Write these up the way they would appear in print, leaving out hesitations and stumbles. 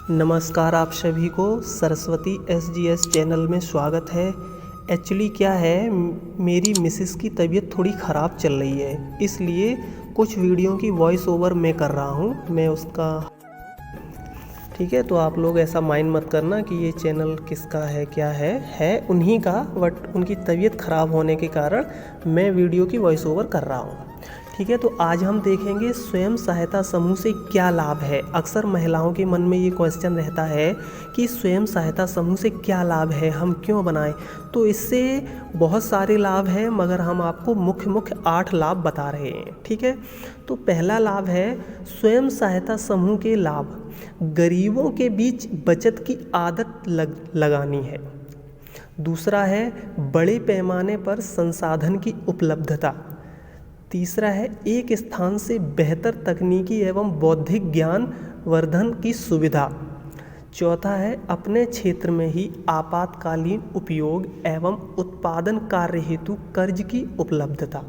नमस्कार, आप सभी को सरस्वती एसजीएस चैनल में स्वागत है। एक्चुअली क्या है, मेरी मिसेस की तबीयत थोड़ी ख़राब चल रही है, इसलिए कुछ वीडियो की वॉइस ओवर मैं कर रहा हूँ। मैं उसका ठीक है, तो आप लोग ऐसा माइंड मत करना कि ये चैनल किसका है, क्या है उन्हीं का, बट उनकी तबीयत ख़राब होने के कारण मैं वीडियो की वॉइस ओवर कर रहा हूँ। ठीक है, तो आज हम देखेंगे स्वयं सहायता समूह से क्या लाभ है। अक्सर महिलाओं के मन में ये क्वेश्चन रहता है कि स्वयं सहायता समूह से क्या लाभ है, हम क्यों बनाएं। तो इससे बहुत सारे लाभ हैं, मगर हम आपको मुख्य 8 लाभ बता रहे हैं। ठीक है, तो पहला लाभ है स्वयं सहायता समूह के लाभ। गरीबों के बीच बचत की आदत लगानी है। दूसरा है बड़े पैमाने पर संसाधन की उपलब्धता। तीसरा है एक स्थान से बेहतर तकनीकी एवं बौद्धिक ज्ञान वर्धन की सुविधा। चौथा है अपने क्षेत्र में ही आपातकालीन उपयोग एवं उत्पादन कार्य हेतु कर्ज की उपलब्धता।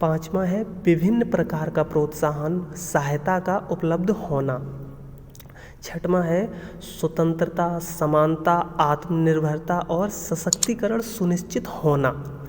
पांचवा है विभिन्न प्रकार का प्रोत्साहन सहायता का उपलब्ध होना। छठवां है स्वतंत्रता, समानता, आत्मनिर्भरता और सशक्तिकरण सुनिश्चित होना।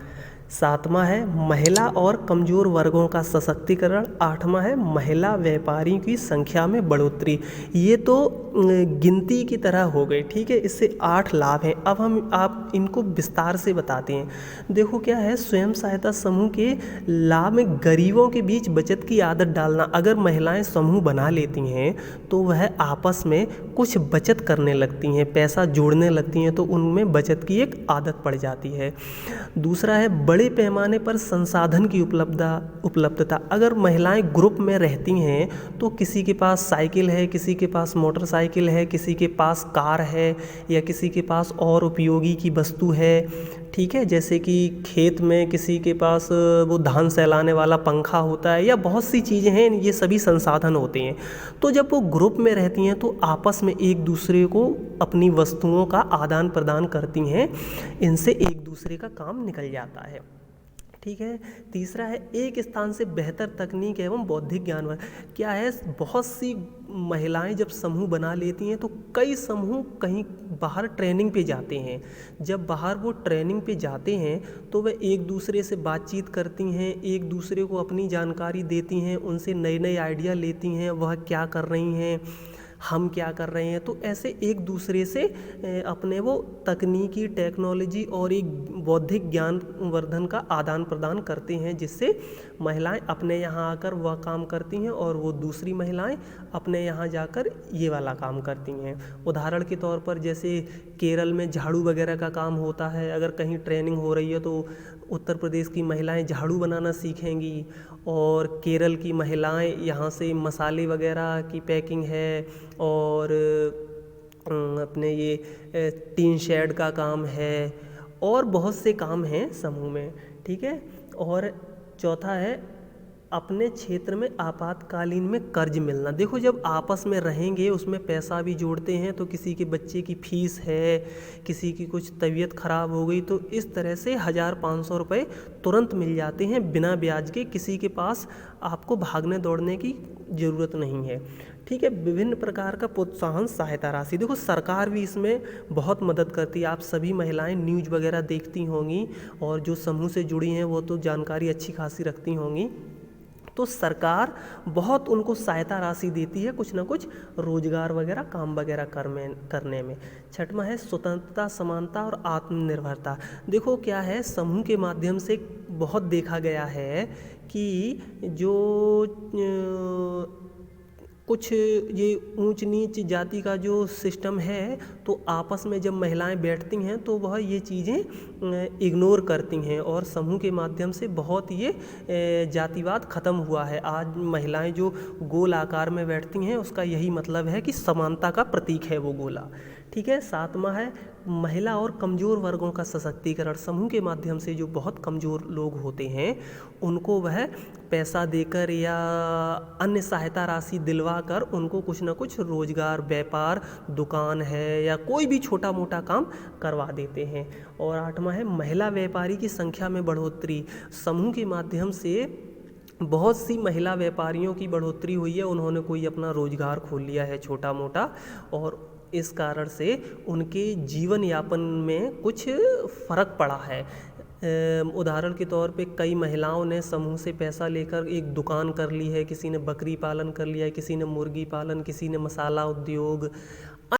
सातवां है महिला और कमज़ोर वर्गों का सशक्तिकरण। आठवां है महिला व्यापारियों की संख्या में बढ़ोतरी। ये तो गिनती की तरह हो गई। ठीक है, इससे 8 लाभ हैं। अब हम आप इनको विस्तार से बताते हैं। देखो क्या है, स्वयं सहायता समूह के लाभ में गरीबों के बीच बचत की आदत डालना। अगर महिलाएं समूह बना लेती हैं तो वह आपस में कुछ बचत करने लगती हैं, पैसा जोड़ने लगती हैं, तो उनमें बचत की एक आदत पड़ जाती है। दूसरा है बड़े पैमाने पर संसाधन की उपलब्धता। अगर महिलाएं ग्रुप में रहती हैं तो किसी के पास साइकिल है, किसी के पास मोटरसाइकिल है, किसी के पास कार है, या किसी के पास और उपयोगी की वस्तु है। ठीक है, जैसे कि खेत में किसी के पास वो धान सहलाने वाला पंखा होता है, या बहुत सी चीज़ें हैं, ये सभी संसाधन होते हैं। तो जब वो ग्रुप में रहती हैं तो आपस में एक दूसरे को अपनी वस्तुओं का आदान प्रदान करती हैं, इनसे एक दूसरे का काम निकल जाता है। ठीक है, तीसरा है एक स्थान से बेहतर तकनीक एवं बौद्धिक ज्ञान। क्या है, बहुत सी महिलाएं जब समूह बना लेती हैं तो कई समूह कहीं बाहर ट्रेनिंग पे जाते हैं। जब बाहर वो ट्रेनिंग पे जाते हैं तो वे एक दूसरे से बातचीत करती हैं, एक दूसरे को अपनी जानकारी देती हैं, उनसे नए नए आइडिया लेती हैं, वह क्या कर रही हैं, हम क्या कर रहे हैं। तो ऐसे एक दूसरे से अपने वो तकनीकी टेक्नोलॉजी और एक बौद्धिक ज्ञान वर्धन का आदान प्रदान करते हैं, जिससे महिलाएं अपने यहाँ आकर वह काम करती हैं और वो दूसरी महिलाएं अपने यहाँ जाकर ये वाला काम करती हैं। उदाहरण के तौर पर जैसे केरल में झाड़ू वगैरह का काम होता है। अगर कहीं ट्रेनिंग हो रही है तो उत्तर प्रदेश की महिलाएं झाड़ू बनाना सीखेंगी, और केरल की महिलाएं यहाँ से मसाले वगैरह की पैकिंग है, और अपने ये टीन शेड का काम है, और बहुत से काम हैं समूह में। ठीक है, और चौथा है अपने क्षेत्र में आपातकालीन में कर्ज मिलना। देखो, जब आपस में रहेंगे उसमें पैसा भी जोड़ते हैं, तो किसी के बच्चे की फीस है, किसी की कुछ तबीयत ख़राब हो गई, तो इस तरह से 1500 रुपये तुरंत मिल जाते हैं बिना ब्याज के। किसी के पास आपको भागने दौड़ने की ज़रूरत नहीं है। ठीक है, विभिन्न प्रकार का प्रोत्साहन सहायता राशि। देखो, सरकार भी इसमें बहुत मदद करती है। आप सभी महिलाएं न्यूज़ वगैरह देखती होंगी, और जो समूह से जुड़ी हैं वो तो जानकारी अच्छी खासी रखती होंगी। तो सरकार बहुत उनको सहायता राशि देती है, कुछ ना कुछ रोजगार वगैरह काम वगैरह करने में। छठवां है स्वतंत्रता, समानता और आत्मनिर्भरता। देखो क्या है, समूह के माध्यम से बहुत देखा गया है कि जो कुछ ये ऊंच नीच जाति का जो सिस्टम है, तो आपस में जब महिलाएं बैठती हैं तो वह ये चीज़ें इग्नोर करती हैं, और समूह के माध्यम से बहुत ये जातिवाद ख़त्म हुआ है। आज महिलाएं जो गोल आकार में बैठती हैं उसका यही मतलब है कि समानता का प्रतीक है वो गोला। ठीक है, सातवां है महिला और कमज़ोर वर्गों का सशक्तिकरण। समूह के माध्यम से जो बहुत कमज़ोर लोग होते हैं उनको वह पैसा देकर या अन्य सहायता राशि दिलवा कर उनको कुछ ना कुछ रोजगार, व्यापार, दुकान है या कोई भी छोटा मोटा काम करवा देते हैं। और आठवां है महिला व्यापारी की संख्या में बढ़ोतरी। समूह के माध्यम से बहुत सी महिला व्यापारियों की बढ़ोतरी हुई है, उन्होंने कोई अपना रोजगार खोल लिया है छोटा मोटा, और इस कारण से उनके जीवन यापन में कुछ फ़र्क पड़ा है। उदाहरण के तौर पे कई महिलाओं ने समूह से पैसा लेकर एक दुकान कर ली है, किसी ने बकरी पालन कर लिया है, किसी ने मुर्गी पालन, किसी ने मसाला उद्योग,